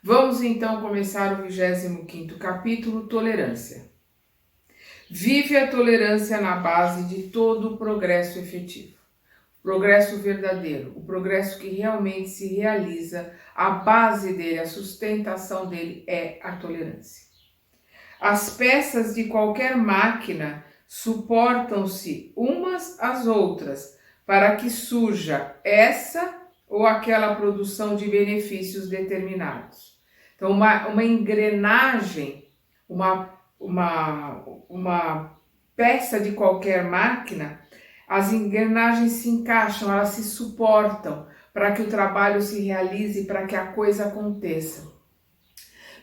Vamos então começar o 25º capítulo, tolerância. Vive a tolerância na base de todo o progresso efetivo. Progresso verdadeiro, o progresso que realmente se realiza, a base dele, a sustentação dele é a tolerância. As peças de qualquer máquina suportam-se umas às outras para que surja essa ou aquela produção de benefícios determinados. Então, uma engrenagem, uma peça de qualquer máquina, as engrenagens se encaixam, elas se suportam para que o trabalho se realize, para que a coisa aconteça.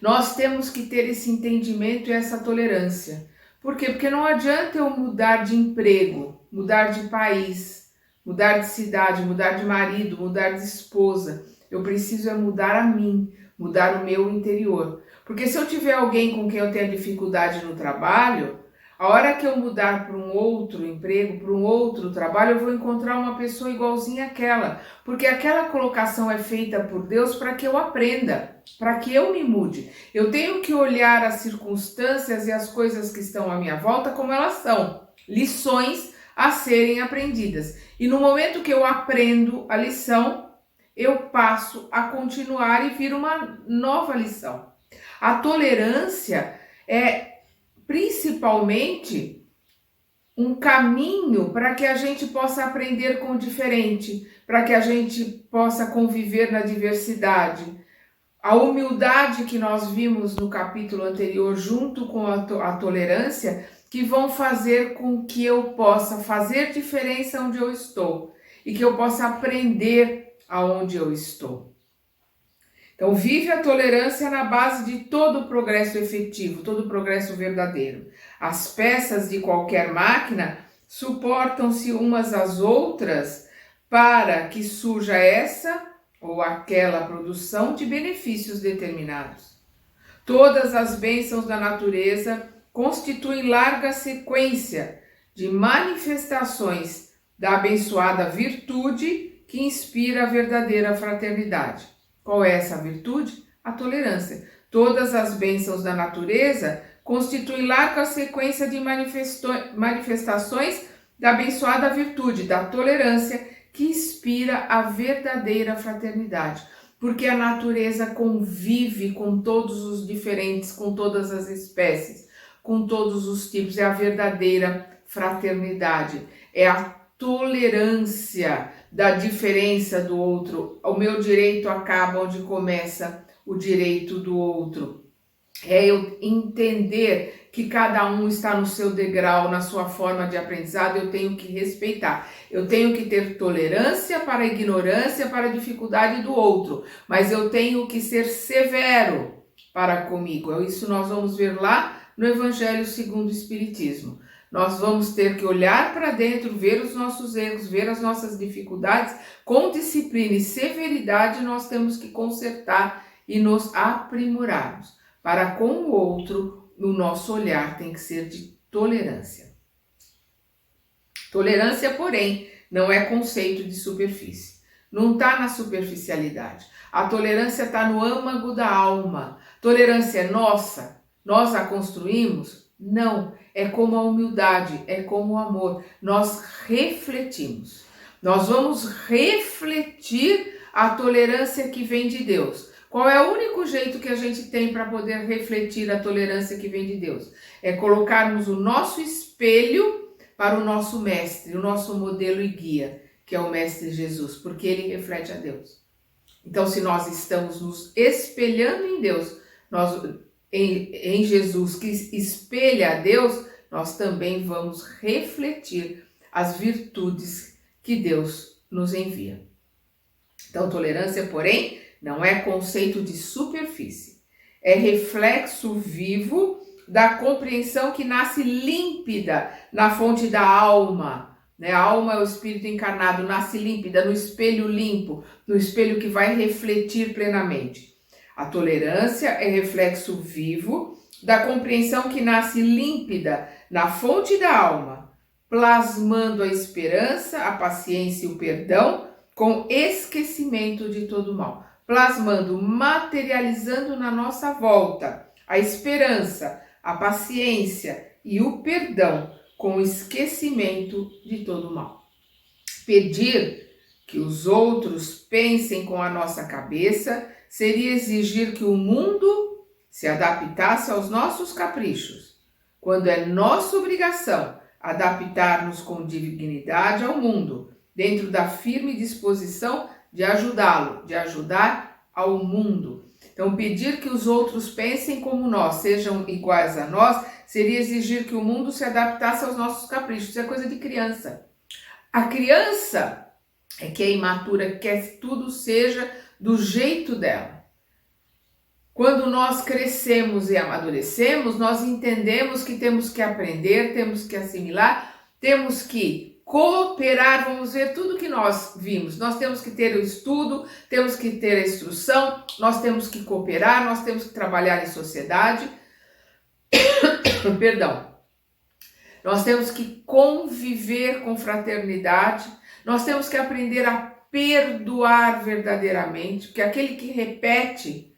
Nós temos que ter esse entendimento e essa tolerância. Por quê? Porque não adianta eu mudar de emprego, mudar de país, mudar de cidade, mudar de marido, mudar de esposa. Eu preciso mudar a mim, mudar o meu interior. Porque se eu tiver alguém com quem eu tenho dificuldade no trabalho, a hora que eu mudar para um outro emprego, para um outro trabalho, eu vou encontrar uma pessoa igualzinha àquela. Porque aquela colocação é feita por Deus para que eu aprenda, para que eu me mude. Eu tenho que olhar as circunstâncias e as coisas que estão à minha volta como elas são. Lições a serem aprendidas. E no momento que eu aprendo a lição, eu passo a continuar e vira uma nova lição. A tolerância é principalmente um caminho para que a gente possa aprender com o diferente, para que a gente possa conviver na diversidade. A humildade que nós vimos no capítulo anterior, junto com a tolerância, que vão fazer com que eu possa fazer diferença onde eu estou e que eu possa aprender aonde eu estou. Então, vive a tolerância na base de todo o progresso efetivo, todo o progresso verdadeiro. As peças de qualquer máquina suportam-se umas às outras para que surja essa ou aquela produção de benefícios determinados. Todas as bênçãos da natureza constituem larga sequência de manifestações da abençoada virtude que inspira a verdadeira fraternidade. Qual é essa virtude? A tolerância. Todas as bênçãos da natureza constituem larga sequência de manifestações da abençoada virtude, da tolerância, que inspira a verdadeira fraternidade. Porque a natureza convive com todos os diferentes, com todas as espécies, com todos os tipos. É a verdadeira fraternidade, é a tolerância da diferença do outro. O meu direito acaba onde começa o direito do outro. É eu entender que cada um está no seu degrau, na sua forma de aprendizado, eu tenho que respeitar. Eu tenho que ter tolerância para a ignorância, para a dificuldade do outro, mas eu tenho que ser severo para comigo. Isso nós vamos ver lá no Evangelho segundo o Espiritismo. Nós vamos ter que olhar para dentro, ver os nossos erros, ver as nossas dificuldades. Com disciplina e severidade, nós temos que consertar e nos aprimorarmos. Para com o outro, o nosso olhar tem que ser de tolerância. Tolerância, porém, não é conceito de superfície. Não está na superficialidade. A tolerância está no âmago da alma. Tolerância é nossa? Nós a construímos? Não, é como a humildade, é como o amor. Nós refletimos. Nós vamos refletir a tolerância que vem de Deus. Qual é o único jeito que a gente tem para poder refletir a tolerância que vem de Deus? É colocarmos o nosso espelho para o nosso mestre, o nosso modelo e guia, que é o Mestre Jesus, porque ele reflete a Deus. Então, se nós estamos nos espelhando em Deus, em Jesus, que espelha a Deus, nós também vamos refletir as virtudes que Deus nos envia. Então, tolerância, porém, não é conceito de superfície. É reflexo vivo da compreensão que nasce límpida na fonte da alma. A alma é o espírito encarnado, nasce límpida, no espelho limpo, no espelho que vai refletir plenamente. A tolerância é reflexo vivo da compreensão que nasce límpida na fonte da alma, plasmando a esperança, a paciência e o perdão com esquecimento de todo mal. plasmando, materializando na nossa volta a esperança, a paciência e o perdão, com o esquecimento de todo o mal. Pedir que os outros pensem com a nossa cabeça seria exigir que o mundo se adaptasse aos nossos caprichos, quando é nossa obrigação adaptar-nos com dignidade ao mundo, dentro da firme disposição de ajudá-lo, de ajudar ao mundo. Então, pedir que os outros pensem como nós, sejam iguais a nós, seria exigir que o mundo se adaptasse aos nossos caprichos. Isso é coisa de criança. A criança é que é imatura, quer que tudo seja do jeito dela. Quando nós crescemos e amadurecemos, nós entendemos que temos que aprender, temos que assimilar, temos que cooperar, vamos ver tudo que nós vimos. Nós temos que ter o estudo, temos que ter a instrução, nós temos que cooperar, nós temos que trabalhar em sociedade. Perdão. Nós temos que conviver com fraternidade, nós temos que aprender a perdoar verdadeiramente, porque aquele que repete,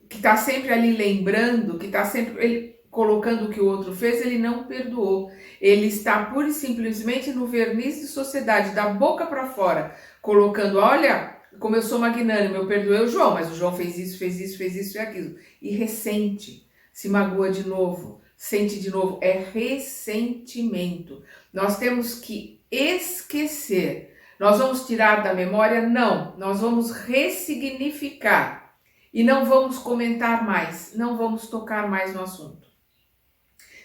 que está sempre ali lembrando, que está sempre colocando o que o outro fez, ele não perdoou. Ele está pura e simplesmente no verniz de sociedade, da boca para fora, colocando, olha, como eu sou magnânimo, eu perdoei o João, mas o João fez isso e aquilo. E ressente, se magoa de novo, sente de novo, é ressentimento. Nós temos que esquecer. Nós vamos tirar da memória? Não, nós vamos ressignificar. E não vamos comentar mais, não vamos tocar mais no assunto.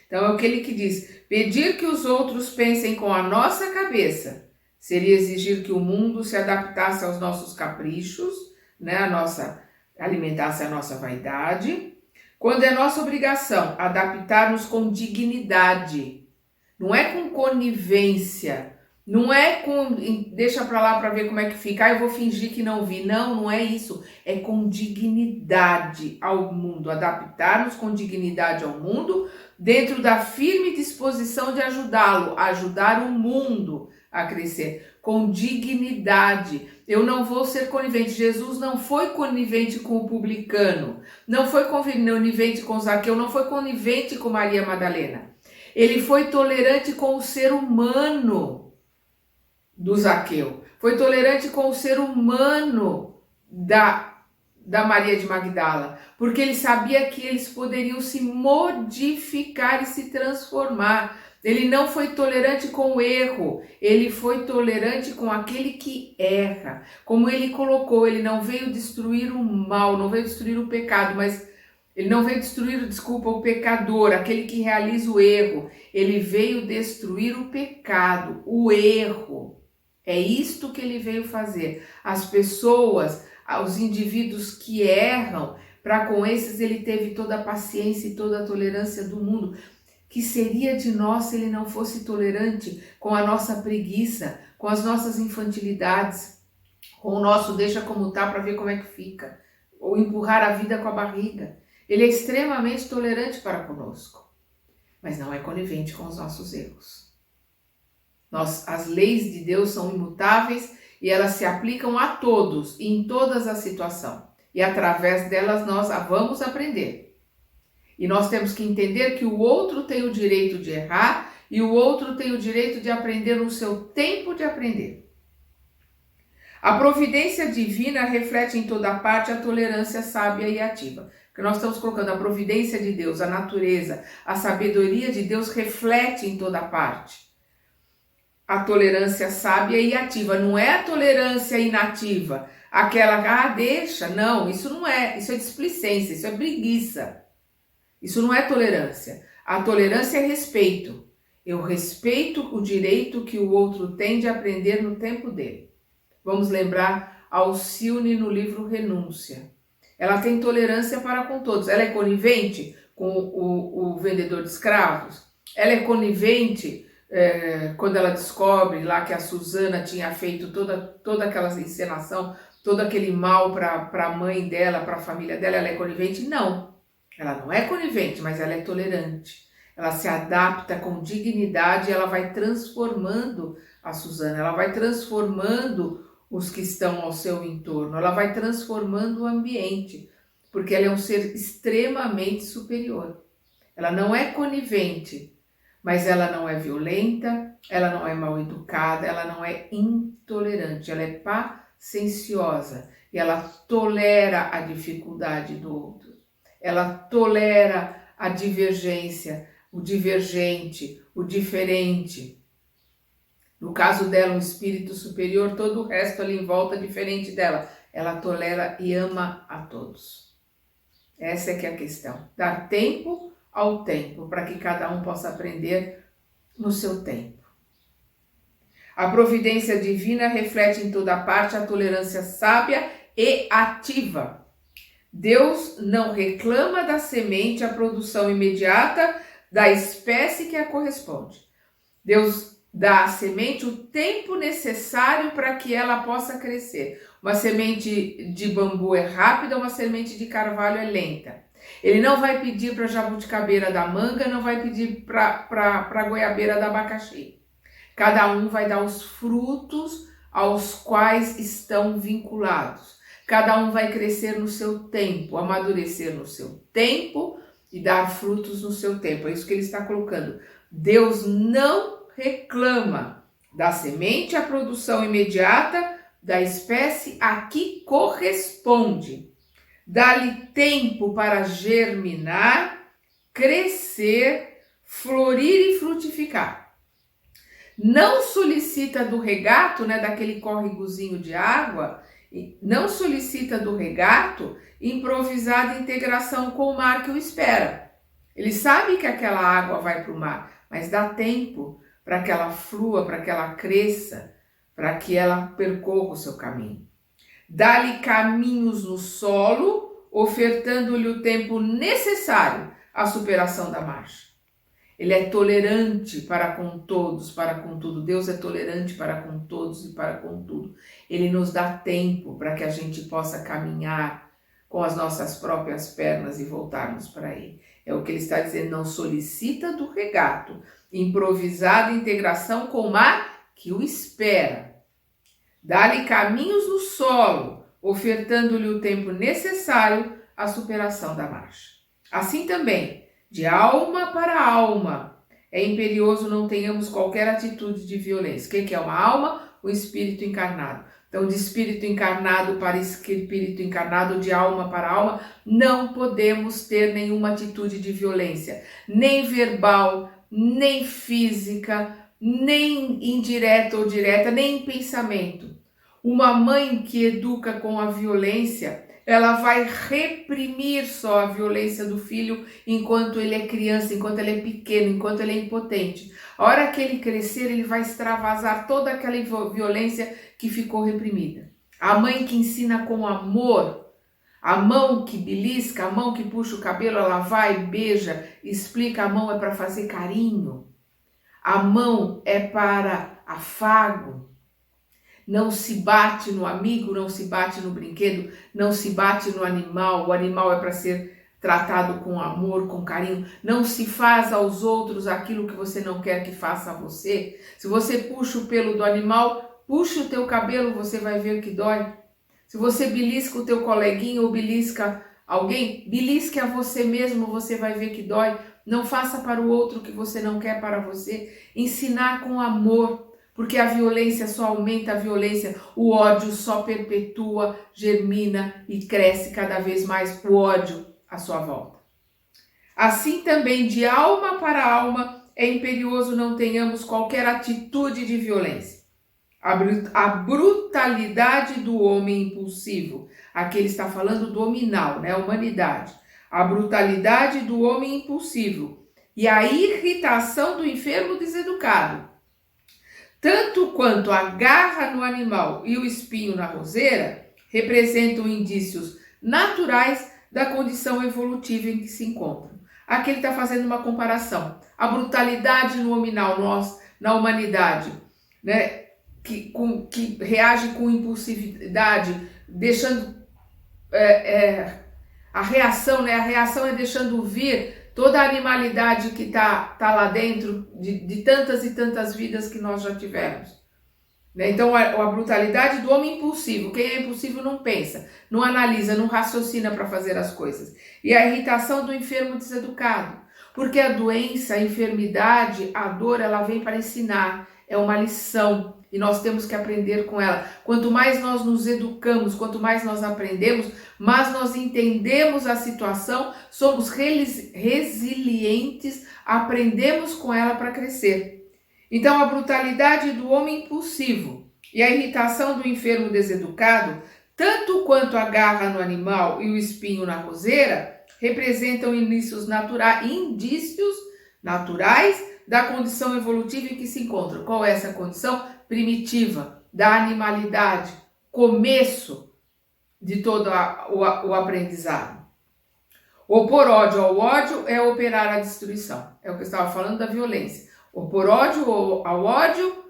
Então é aquele que diz, pedir que os outros pensem com a nossa cabeça, seria exigir que o mundo se adaptasse aos nossos caprichos, né? Alimentasse a nossa vaidade, quando é nossa obrigação adaptar-nos com dignidade, não é com conivência, não é com, deixa pra lá pra ver como é que fica, eu vou fingir que não vi. Não, não é isso. É com dignidade ao mundo. Adaptar-nos com dignidade ao mundo, dentro da firme disposição de ajudá-lo, ajudar o mundo a crescer. Com dignidade. Eu não vou ser conivente. Jesus não foi conivente com o publicano. Não foi conivente com Zaqueu. Não foi conivente com Maria Madalena. Ele foi tolerante com o ser humano do Zaqueu, foi tolerante com o ser humano da Maria de Magdala, porque ele sabia que eles poderiam se modificar e se transformar. Ele não foi tolerante com o erro, ele foi tolerante com aquele que erra. Como ele colocou, ele não veio destruir o mal, não veio destruir o pecado, mas ele não veio destruir, o pecador, aquele que realiza o erro. Ele veio destruir o pecado, o erro. É isto que ele veio fazer. As pessoas, os indivíduos que erram, para com esses ele teve toda a paciência e toda a tolerância do mundo. Que seria de nós se ele não fosse tolerante com a nossa preguiça, com as nossas infantilidades, com o nosso deixa como tá para ver como é que fica, ou empurrar a vida com a barriga. Ele é extremamente tolerante para conosco, mas não é conivente com os nossos erros. As leis de Deus são imutáveis e elas se aplicam a todos, em todas as situações. E através delas nós vamos aprender. E nós temos que entender que o outro tem o direito de errar e o outro tem o direito de aprender no seu tempo de aprender. A providência divina reflete em toda parte a tolerância sábia e ativa. Porque nós estamos colocando a providência de Deus, a natureza, a sabedoria de Deus reflete em toda parte a tolerância sábia e ativa. Não é a tolerância inativa, aquela, deixa, não, isso não é, isso é displicência, isso é preguiça. Isso não é tolerância. A tolerância é respeito. Eu respeito o direito que o outro tem de aprender no tempo dele. Vamos lembrar Alcione no livro Renúncia. Ela tem tolerância para com todos. Ela é conivente com o vendedor de escravos. Ela é conivente quando ela descobre lá que a Susana tinha feito toda aquela encenação, todo aquele mal para a mãe dela, para a família dela. Ela é conivente? Não. Ela não é conivente, mas ela é tolerante. Ela se adapta com dignidade e ela vai transformando a Susana. Ela vai transformando os que estão ao seu entorno, ela vai transformando o ambiente, porque ela é um ser extremamente superior. Ela não é conivente, mas ela não é violenta, ela não é mal educada, ela não é intolerante, ela é pacienciosa e ela tolera a dificuldade do outro. Ela tolera a divergência, o divergente, o diferente. No caso dela, um espírito superior, todo o resto ali em volta é diferente dela. Ela tolera e ama a todos. Essa é que é a questão. Dar tempo ao tempo, para que cada um possa aprender no seu tempo. A providência divina reflete em toda parte a tolerância sábia e ativa. Deus não reclama da semente a produção imediata da espécie que a corresponde. Deus dá à semente o tempo necessário para que ela possa crescer. Uma semente de bambu é rápida, uma semente de carvalho é lenta. Ele não vai pedir para a jabuticabeira da manga, não vai pedir para a goiabeira da abacaxi. Cada um vai dar os frutos aos quais estão vinculados. Cada um vai crescer no seu tempo, amadurecer no seu tempo e dar frutos no seu tempo. É isso que ele está colocando. Deus não reclama da semente a produção imediata da espécie a que corresponde. Dá-lhe tempo para germinar, crescer, florir e frutificar. Não solicita do regato, daquele córregozinho de água, não solicita do regato improvisada integração com o mar que o espera. Ele sabe que aquela água vai para o mar, mas dá tempo para que ela flua, para que ela cresça, para que ela percorra o seu caminho. Dá-lhe caminhos no solo, ofertando-lhe o tempo necessário à superação da marcha. Ele é tolerante para com todos, para com tudo. Deus é tolerante para com todos e para com tudo. Ele nos dá tempo para que a gente possa caminhar com as nossas próprias pernas e voltarmos para Ele. É o que ele está dizendo, não solicita do regato, improvisada integração com o mar que o espera. Dá-lhe caminhos no solo, ofertando-lhe o tempo necessário à superação da marcha. Assim também, de alma para alma, é imperioso não tenhamos qualquer atitude de violência. O que é uma alma? O espírito encarnado. Então, de espírito encarnado para espírito encarnado, de alma para alma, não podemos ter nenhuma atitude de violência, nem verbal, nem física, nem indireta ou direta, nem em pensamento. Uma mãe que educa com a violência, ela vai reprimir só a violência do filho enquanto ele é criança, enquanto ele é pequeno, enquanto ele é impotente. A hora que ele crescer, ele vai extravasar toda aquela violência que ficou reprimida. A mãe que ensina com amor, a mão que belisca, a mão que puxa o cabelo, ela vai, beija, explica, a mão é para fazer carinho. A mão é para afago. Não se bate no amigo, não se bate no brinquedo, não se bate no animal. O animal é para ser tratado com amor, com carinho. Não se faz aos outros aquilo que você não quer que faça a você. Se você puxa o pelo do animal, puxa o teu cabelo, você vai ver que dói. Se você belisca o teu coleguinha ou belisca alguém, belisque a você mesmo, você vai ver que dói. Não faça para o outro o que você não quer para você. Ensinar com amor. Porque a violência só aumenta a violência, o ódio só perpetua, germina e cresce cada vez mais o ódio à sua volta. Assim também, de alma para alma, é imperioso não tenhamos qualquer atitude de violência. A brutalidade do homem impulsivo, aqui ele está falando do hominal, a humanidade. A brutalidade do homem impulsivo e a irritação do enfermo deseducado. Tanto quanto a garra no animal e o espinho na roseira representam indícios naturais da condição evolutiva em que se encontram. Aqui ele está fazendo uma comparação. A brutalidade no hominal, nós, na humanidade, que reage com impulsividade, deixando a reação é deixando vir toda a animalidade que está lá dentro de tantas e tantas vidas que nós já tivemos. né? Então, a brutalidade do homem impulsivo. Quem é impulsivo não pensa, não analisa, não raciocina para fazer as coisas. E a irritação do enfermo deseducado. Porque a doença, a enfermidade, a dor, ela vem para ensinar. É uma lição e nós temos que aprender com ela. Quanto mais nós nos educamos, quanto mais nós aprendemos, mais nós entendemos a situação, somos resilientes, aprendemos com ela para crescer. Então, a brutalidade do homem impulsivo e a irritação do enfermo deseducado, tanto quanto a garra no animal e o espinho na roseira, representam indícios naturais da condição evolutiva em que se encontra. Qual é essa condição? Primitiva, da animalidade, começo de todo o aprendizado. Opor ódio ao ódio é operar a destruição. É o que eu estava falando da violência. Opor ódio ao ódio,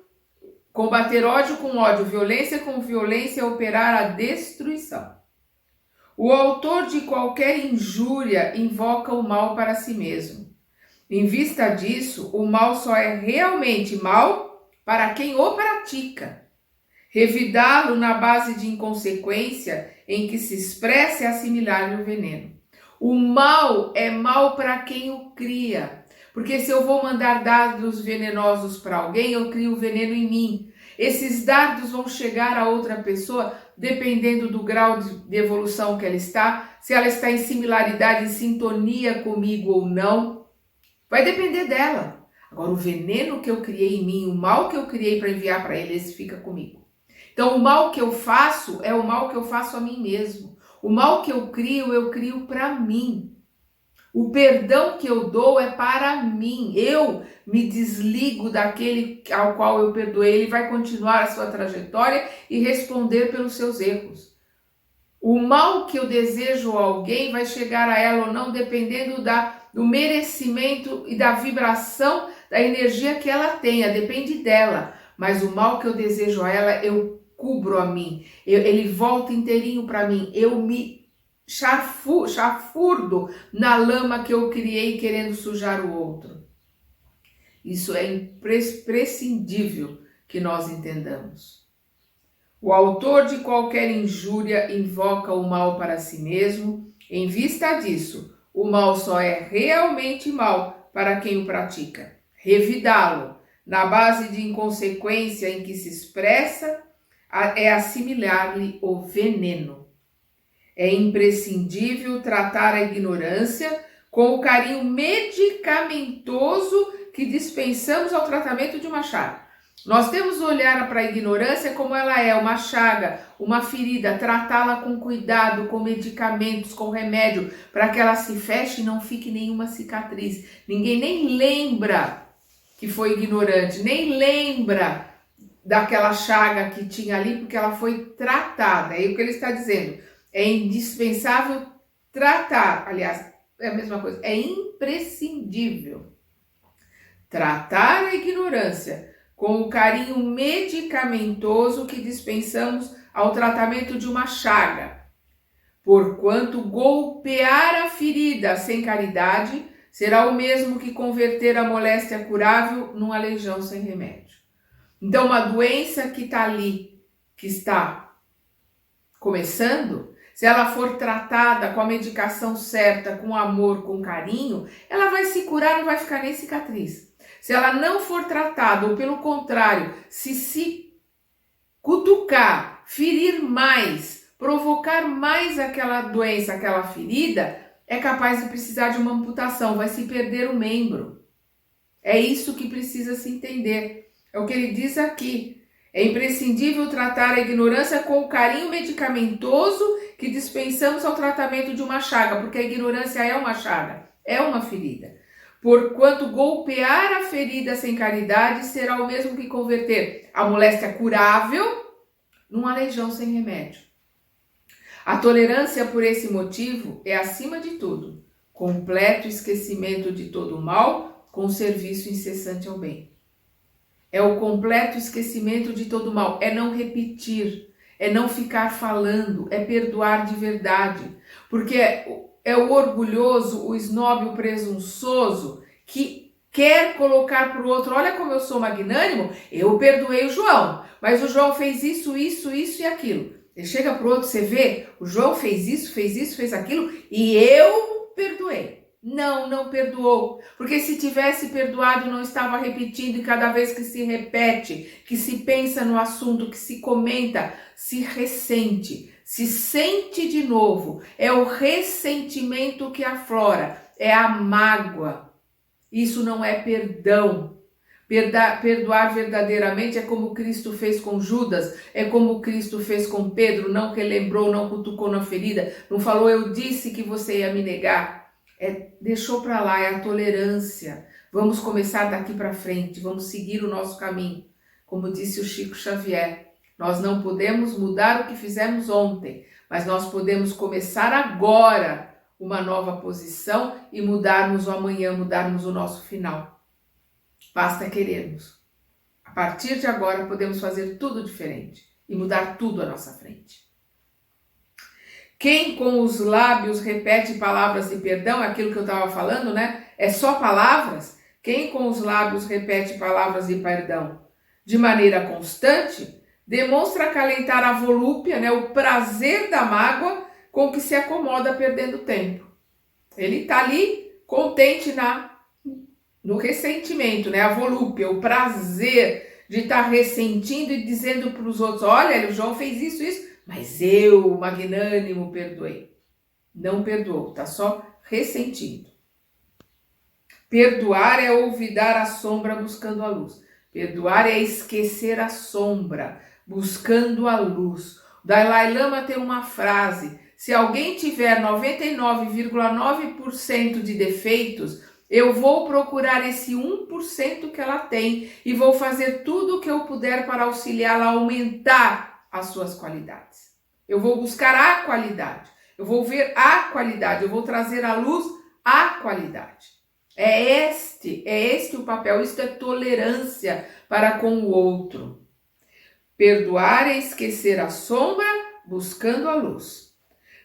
combater ódio com ódio, violência com violência é operar a destruição. O autor de qualquer injúria invoca o mal para si mesmo. Em vista disso, o mal só é realmente mal para quem o pratica. Revidá-lo na base de inconsequência em que se expressa é assimilar-lhe o veneno. O mal é mal para quem o cria. Porque se eu vou mandar dardos venenosos para alguém, eu crio veneno em mim. Esses dardos vão chegar a outra pessoa dependendo do grau de evolução que ela está, se ela está em similaridade, em sintonia comigo ou não. Vai depender dela. Agora, o veneno que eu criei em mim, o mal que eu criei para enviar para ele, esse fica comigo. Então, o mal que eu faço é o mal que eu faço a mim mesmo. O mal que eu crio para mim. O perdão que eu dou é para mim. Eu me desligo daquele ao qual eu perdoei. Ele vai continuar a sua trajetória e responder pelos seus erros. O mal que eu desejo a alguém vai chegar a ela ou não, dependendo do merecimento e da vibração, da energia que ela tenha. Depende dela. Mas o mal que eu desejo a ela, eu cubro a mim. Ele volta inteirinho para mim. Eu me chafurdo na lama que eu criei querendo sujar o outro. Isso é imprescindível que nós entendamos. O autor de qualquer injúria invoca o mal para si mesmo. Em vista disso, o mal só é realmente mal para quem o pratica. Revidá-lo na base de inconsequência em que se expressa é assimilar-lhe o veneno. É imprescindível tratar a ignorância com o carinho medicamentoso que dispensamos ao tratamento de uma chaga. Nós temos que olhar para a ignorância como ela é, uma chaga, uma ferida, tratá-la com cuidado, com medicamentos, com remédio, para que ela se feche e não fique nenhuma cicatriz. Ninguém nem lembra que foi ignorante, nem lembra daquela chaga que tinha ali, porque ela foi tratada. É o que ele está dizendo. É indispensável tratar, aliás, é a mesma coisa, é imprescindível tratar a ignorância com o carinho medicamentoso que dispensamos ao tratamento de uma chaga, porquanto golpear a ferida sem caridade será o mesmo que converter a moléstia curável num aleijão sem remédio. Então, uma doença que está ali, que está começando, se ela for tratada com a medicação certa, com amor, com carinho, ela vai se curar, não vai ficar nem cicatriz. Se ela não for tratada, ou pelo contrário, se cutucar, ferir mais, provocar mais aquela doença, aquela ferida, é capaz de precisar de uma amputação, vai se perder o membro. É isso que precisa se entender. É o que ele diz aqui. É imprescindível tratar a ignorância com o carinho medicamentoso que dispensamos ao tratamento de uma chaga, porque a ignorância é uma chaga, é uma ferida. Porquanto golpear a ferida sem caridade será o mesmo que converter a moléstia curável num aleijão sem remédio. A tolerância por esse motivo é, acima de tudo, completo esquecimento de todo o mal com serviço incessante ao bem. É o completo esquecimento de todo o mal, é não repetir, é não ficar falando, é perdoar de verdade. Porque é o orgulhoso, o esnobe, o presunçoso que quer colocar para o outro, olha como eu sou magnânimo, eu perdoei o João, mas o João fez isso e aquilo. Ele chega para o outro, você vê, o João fez isso, fez aquilo, e eu perdoei. Não perdoou, porque se tivesse perdoado não estava repetindo, e cada vez que se repete, que se pensa no assunto, que se comenta, se ressente, se sente de novo. É o ressentimento que aflora, é a mágoa. Isso não é perdão. Perdoar verdadeiramente é como Cristo fez com Judas, é como Cristo fez com Pedro, não relembrou, não cutucou na ferida, não falou, eu disse que você ia me negar. Deixou para lá, é a tolerância. Vamos começar daqui para frente, vamos seguir o nosso caminho. Como disse o Chico Xavier, nós não podemos mudar o que fizemos ontem, mas nós podemos começar agora uma nova posição e mudarmos o amanhã, mudarmos o nosso final. Basta querermos. A partir de agora podemos fazer tudo diferente e mudar tudo à nossa frente. Quem com os lábios repete palavras de perdão, aquilo que eu estava falando, né? É só palavras? Quem com os lábios repete palavras de perdão de maneira constante, demonstra acalentar a volúpia, né? O prazer da mágoa com que se acomoda perdendo tempo. Ele está ali contente no ressentimento, né? A volúpia, o prazer de estar ressentindo e dizendo para os outros, olha, o João fez isso, mas eu, magnânimo, perdoei. Não perdoou, está só ressentindo. Perdoar é olvidar a sombra buscando a luz. Perdoar é esquecer a sombra buscando a luz. O Dalai Lama tem uma frase, se alguém tiver 99,9% de defeitos, eu vou procurar esse 1% que ela tem e vou fazer tudo o que eu puder para auxiliá-la a aumentar as suas qualidades. Eu vou buscar a qualidade, eu vou ver a qualidade, eu vou trazer à luz a qualidade. É este o papel, isto é tolerância para com o outro. Perdoar é esquecer a sombra buscando a luz.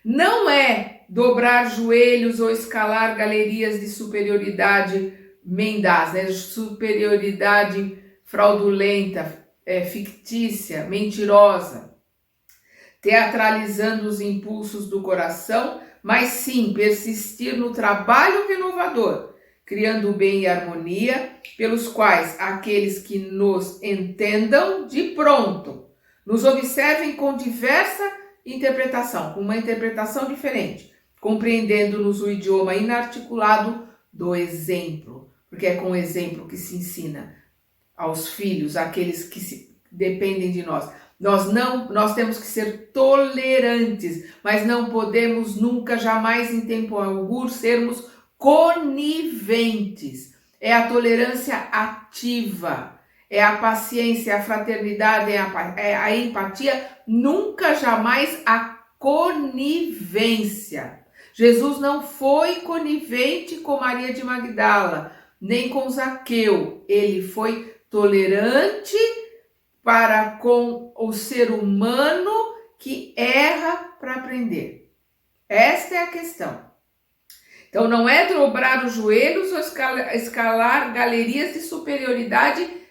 Não é dobrar joelhos ou escalar galerias de superioridade mendaz, né? Superioridade fraudulenta, fictícia, mentirosa, teatralizando os impulsos do coração, mas sim persistir no trabalho renovador, criando o bem e harmonia, pelos quais aqueles que nos entendam de pronto, nos observem com diversa interpretação, com uma interpretação diferente, compreendendo-nos o idioma inarticulado do exemplo, porque é com o exemplo que se ensina aos filhos, àqueles que dependem de nós. Nós temos que ser tolerantes, mas não podemos nunca, jamais, em tempo algum, sermos coniventes. É a tolerância ativa, é a paciência, é a fraternidade, é a empatia, nunca, jamais a conivência. Jesus não foi conivente com Maria de Magdala, nem com Zaqueu. Ele foi tolerante para com o ser humano que erra para aprender. Esta é a questão. Então não é dobrar os joelhos ou escalar galerias de superioridade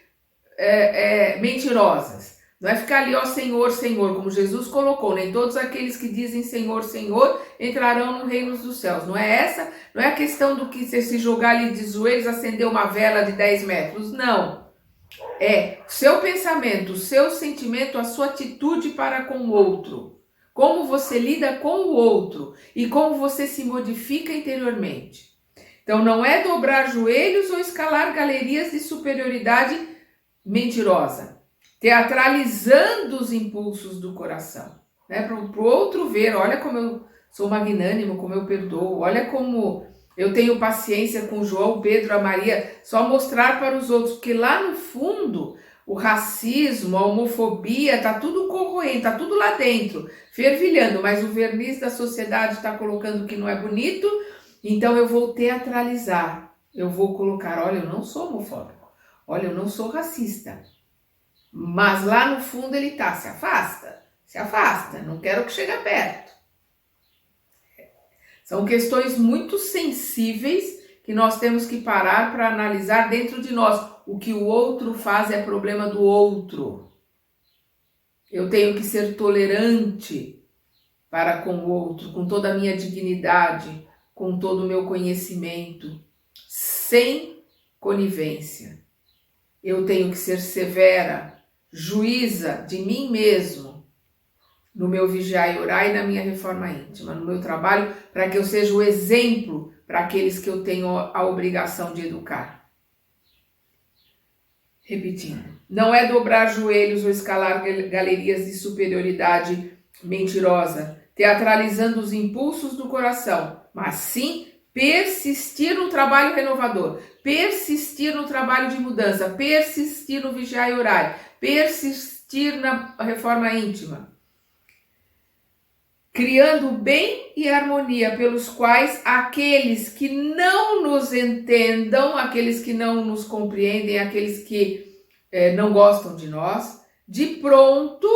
mentirosas. Não é ficar ali, ó Senhor, Senhor, como Jesus colocou, nem todos aqueles que dizem Senhor, Senhor entrarão no reino dos céus. Não é a questão do que você se jogar ali de joelhos, acender uma vela de 10 metros. Não. É o seu pensamento, o seu sentimento, a sua atitude para com o outro. Como você lida com o outro e como você se modifica interiormente. Então não é dobrar joelhos ou escalar galerias de superioridade mentirosa, teatralizando os impulsos do coração, né? Para o outro ver, olha como eu sou magnânimo, como eu perdoo, olha como eu tenho paciência com João, Pedro, a Maria, só mostrar para os outros, porque lá no fundo o racismo, a homofobia, tá tudo corroendo, tá tudo lá dentro, fervilhando, mas o verniz da sociedade está colocando que não é bonito, então eu vou teatralizar, eu vou colocar, olha, eu não sou homofóbico, olha, eu não sou racista, mas lá no fundo ele tá, se afasta, não quero que chegue perto. São questões muito sensíveis que que nós temos que parar para analisar dentro de nós. O que o outro faz é problema do outro. Eu tenho que ser tolerante para com o outro, com toda a minha dignidade, com todo o meu conhecimento, sem conivência. Eu tenho que ser severa, juíza de mim mesmo, no meu vigiar e orar e na minha reforma íntima, no meu trabalho, para que eu seja o exemplo para aqueles que eu tenho a obrigação de educar. Repetindo, não é dobrar joelhos ou escalar galerias de superioridade mentirosa, teatralizando os impulsos do coração, mas sim persistir no trabalho renovador, persistir no trabalho de mudança, persistir no vigiar e orar, persistir na reforma íntima, criando bem e harmonia pelos quais aqueles que não nos entendam, aqueles que não nos compreendem, aqueles que não gostam de nós, de pronto,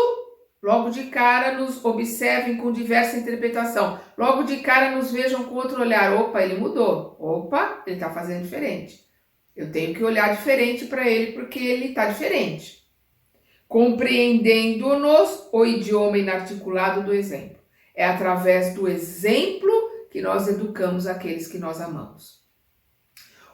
logo de cara nos observem com diversa interpretação, logo de cara nos vejam com outro olhar. Opa, ele mudou, opa, ele está fazendo diferente. Eu tenho que olhar diferente para ele porque ele está diferente. Compreendendo-nos o idioma inarticulado do exemplo. É através do exemplo que nós educamos aqueles que nós amamos.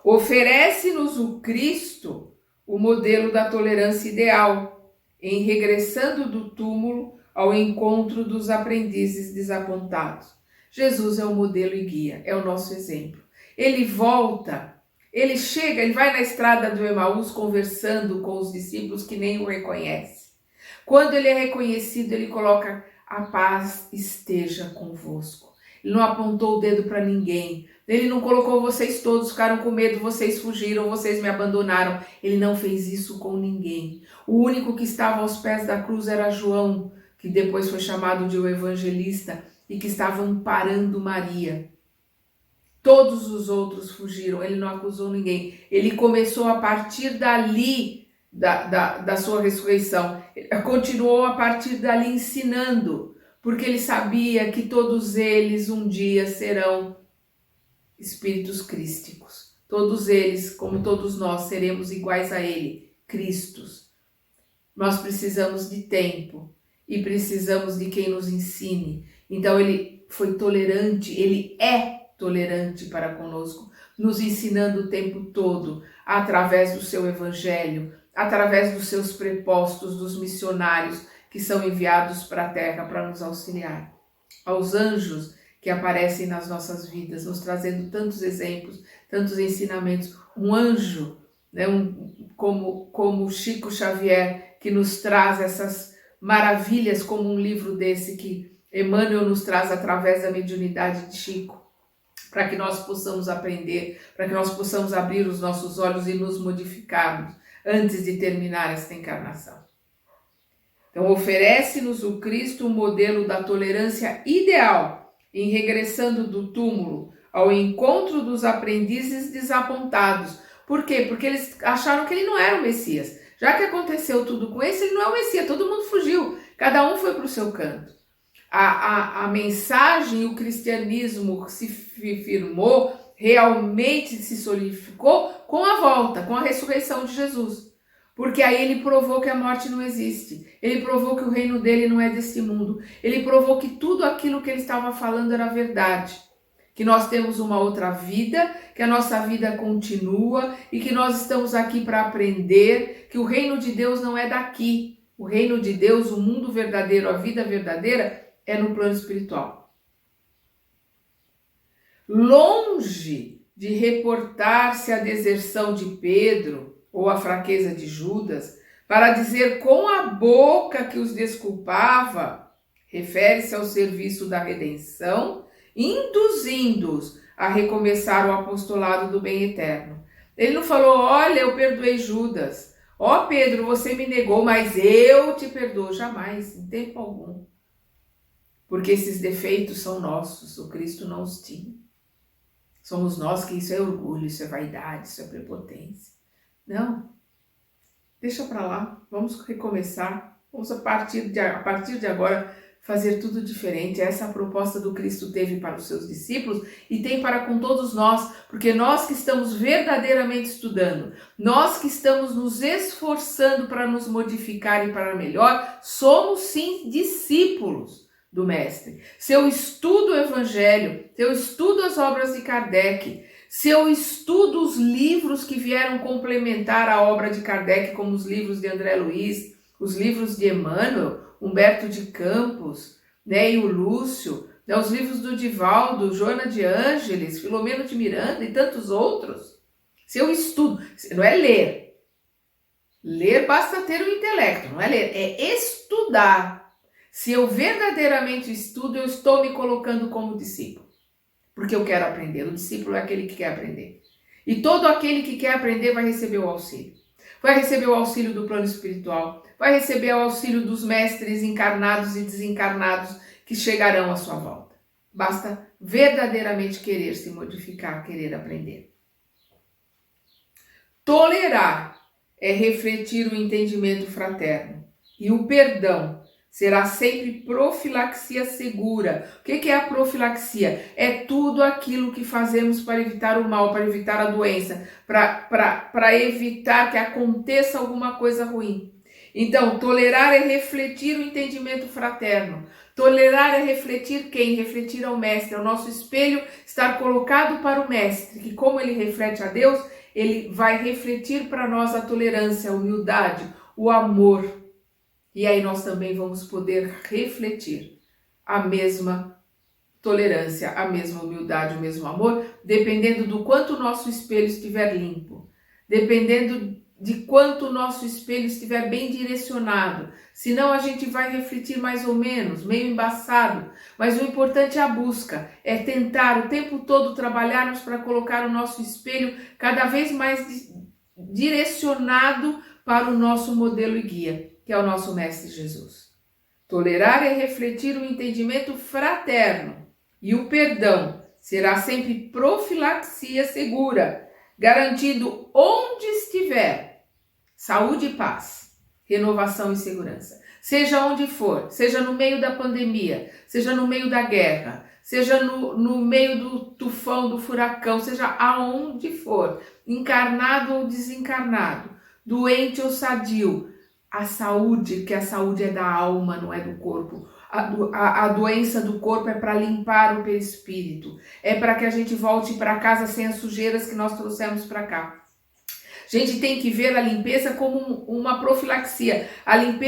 Oferece-nos o Cristo o modelo da tolerância ideal, em regressando do túmulo ao encontro dos aprendizes desapontados. Jesus é o modelo e guia, é o nosso exemplo. Ele volta, ele chega, ele vai na estrada do Emaús conversando com os discípulos que nem o reconhecem. Quando ele é reconhecido, ele coloca: a paz esteja convosco. Ele não apontou o dedo para ninguém. Ele não colocou: vocês todos ficaram com medo, vocês fugiram, vocês me abandonaram. Ele não fez isso com ninguém. O único que estava aos pés da cruz era João, que depois foi chamado de o evangelista e que estava amparando Maria. Todos os outros fugiram, ele não acusou ninguém. Ele começou a partir dali da sua ressurreição. Ele continuou a partir dali ensinando, porque ele sabia que todos eles um dia serão espíritos crísticos. Todos eles, como todos nós, seremos iguais a ele, Cristos. Nós precisamos de tempo e precisamos de quem nos ensine. Então ele foi tolerante, ele é tolerante para conosco, nos ensinando o tempo todo, através do seu evangelho, através dos seus prepostos, dos missionários que são enviados para a terra para nos auxiliar. Aos anjos que aparecem nas nossas vidas, nos trazendo tantos exemplos, tantos ensinamentos. Um anjo, né, como Chico Xavier, que nos traz essas maravilhas, como um livro desse que Emmanuel nos traz através da mediunidade de Chico, para que nós possamos aprender, para que nós possamos abrir os nossos olhos e nos modificarmos antes de terminar esta encarnação. Então, oferece-nos o Cristo o modelo da tolerância ideal, em regressando do túmulo ao encontro dos aprendizes desapontados. Por quê? Porque eles acharam que ele não era o Messias. Já que aconteceu tudo com esse, ele não é o Messias, todo mundo fugiu, cada um foi para o seu canto. A mensagem, o cristianismo se firmou, realmente se solidificou com a volta, com a ressurreição de Jesus. Porque aí ele provou que a morte não existe. Ele provou que o reino dele não é deste mundo. Ele provou que tudo aquilo que ele estava falando era verdade. Que nós temos uma outra vida, que a nossa vida continua e que nós estamos aqui para aprender, que o reino de Deus não é daqui. O reino de Deus, o mundo verdadeiro, a vida verdadeira é no plano espiritual. Longe de reportar-se a deserção de Pedro ou a fraqueza de Judas, para dizer com a boca que os desculpava, refere-se ao serviço da redenção, induzindo-os a recomeçar o apostolado do bem eterno. Ele não falou: olha, eu perdoei Judas, ó Pedro, você me negou, mas eu te perdoo. Jamais, em tempo algum. Porque esses defeitos são nossos, o Cristo não os tinha. Somos nós que isso é orgulho, isso é vaidade, isso é prepotência. Não, deixa para lá, vamos recomeçar, vamos a partir de agora fazer tudo diferente. Essa é a proposta do Cristo teve para os seus discípulos e tem para com todos nós, porque nós que estamos verdadeiramente estudando, nós que estamos nos esforçando para nos modificar e para melhor, somos sim discípulos do Mestre. Se eu estudo o Evangelho, se eu estudo as obras de Kardec, se eu estudo os livros que vieram complementar a obra de Kardec, como os livros de André Luiz, os livros de Emmanuel, Humberto de Campos, né, e o Lúcio, né, os livros do Divaldo, Joana de Ângeles, Filomeno de Miranda e tantos outros. Se eu estudo, não é ler. Ler basta ter o intelecto, não é ler, é estudar. Se eu verdadeiramente estudo, eu estou me colocando como discípulo, porque eu quero aprender. O discípulo é aquele que quer aprender. E todo aquele que quer aprender vai receber o auxílio. Vai receber o auxílio do plano espiritual, vai receber o auxílio dos mestres encarnados e desencarnados que chegarão à sua volta. Basta verdadeiramente querer se modificar, querer aprender. Tolerar é refletir o entendimento fraterno. E o perdão será sempre profilaxia segura. O que é a profilaxia? É tudo aquilo que fazemos para evitar o mal, para evitar a doença, para evitar que aconteça alguma coisa ruim. Então, tolerar é refletir o entendimento fraterno. Tolerar é refletir quem? Refletir ao Mestre, ao nosso espelho, estar colocado para o Mestre, que como ele reflete a Deus, ele vai refletir para nós a tolerância, a humildade, o amor. E aí nós também vamos poder refletir a mesma tolerância, a mesma humildade, o mesmo amor, dependendo do quanto o nosso espelho estiver limpo, dependendo de quanto o nosso espelho estiver bem direcionado. Senão a gente vai refletir mais ou menos, meio embaçado. Mas o importante é a busca, é tentar o tempo todo trabalharmos para colocar o nosso espelho cada vez mais direcionado para o nosso modelo e guia, que é o nosso Mestre Jesus. Tolerar é refletir o entendimento fraterno e o perdão será sempre profilaxia segura, garantindo onde estiver saúde e paz, renovação e segurança. Seja onde for, seja no meio da pandemia, seja no meio da guerra, seja no meio do tufão, do furacão, seja aonde for, encarnado ou desencarnado, doente ou sadio, a saúde, que a saúde é da alma, não é do corpo. A doença do corpo é para limpar o perispírito, é para que a gente volte para casa sem as sujeiras que nós trouxemos para cá. A gente tem que ver a limpeza como uma profilaxia. A gente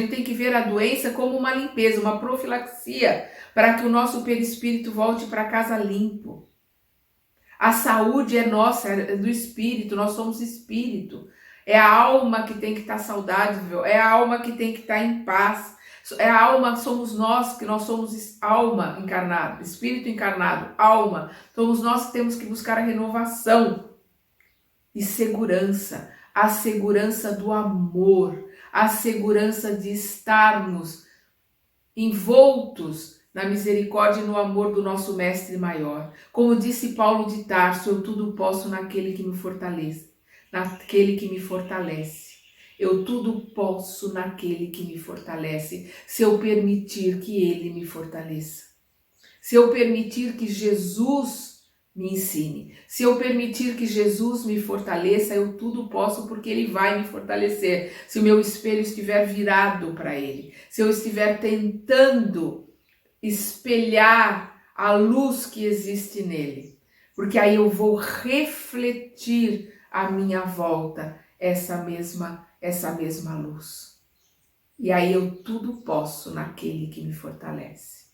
tem que ver a doença como uma limpeza, uma profilaxia, para que o nosso perispírito volte para casa limpo. A saúde é nossa, é do espírito, nós somos espírito. É a alma que tem que estar saudável, é a alma que tem que estar em paz. É a alma, somos nós, que nós somos alma encarnada, espírito encarnado, alma. Somos nós que temos que buscar a renovação e segurança, a segurança do amor, a segurança de estarmos envoltos na misericórdia e no amor do nosso Mestre maior. Como disse Paulo de Tarso, eu tudo posso naquele que me fortalece. Naquele que me fortalece. Eu tudo posso naquele que me fortalece, se eu permitir que ele me fortaleça. Se eu permitir que Jesus me ensine. Se eu permitir que Jesus me fortaleça, eu tudo posso porque ele vai me fortalecer. Se o meu espelho estiver virado para ele, se eu estiver tentando espelhar a luz que existe nele, porque aí eu vou refletir à minha volta essa mesma luz. E aí eu tudo posso naquele que me fortalece.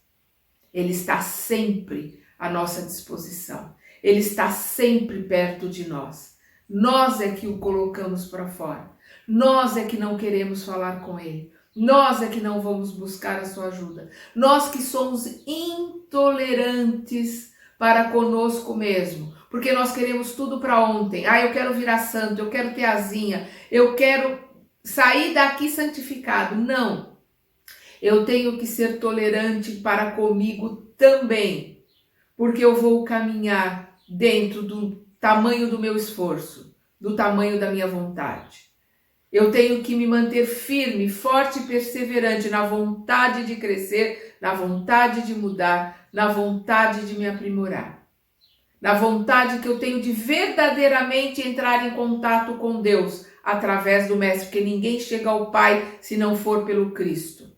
Ele está sempre à nossa disposição. Ele está sempre perto de nós. Nós é que o colocamos para fora. Nós é que não queremos falar com ele. Nós é que não vamos buscar a sua ajuda. Nós que somos intolerantes para conosco mesmo. Porque nós queremos tudo para ontem. Eu quero virar santo, eu quero ter asinha, eu quero sair daqui santificado. Não. Eu tenho que ser tolerante para comigo também. Porque eu vou caminhar dentro do tamanho do meu esforço, do tamanho da minha vontade. Eu tenho que me manter firme, forte e perseverante na vontade de crescer, na vontade de mudar, na vontade de me aprimorar. Na vontade que eu tenho de verdadeiramente entrar em contato com Deus através do Mestre, porque ninguém chega ao Pai se não for pelo Cristo.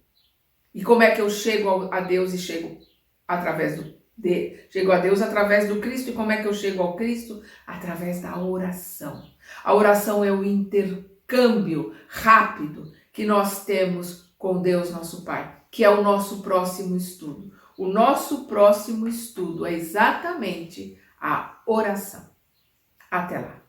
E como é que eu chego a Deus e chego chego a Deus através do Cristo? E como é que eu chego ao Cristo? Através da oração. A oração é o intercâmbio rápido que nós temos com Deus, nosso Pai, que é o nosso próximo estudo. O nosso próximo estudo é exatamente a oração. Até lá.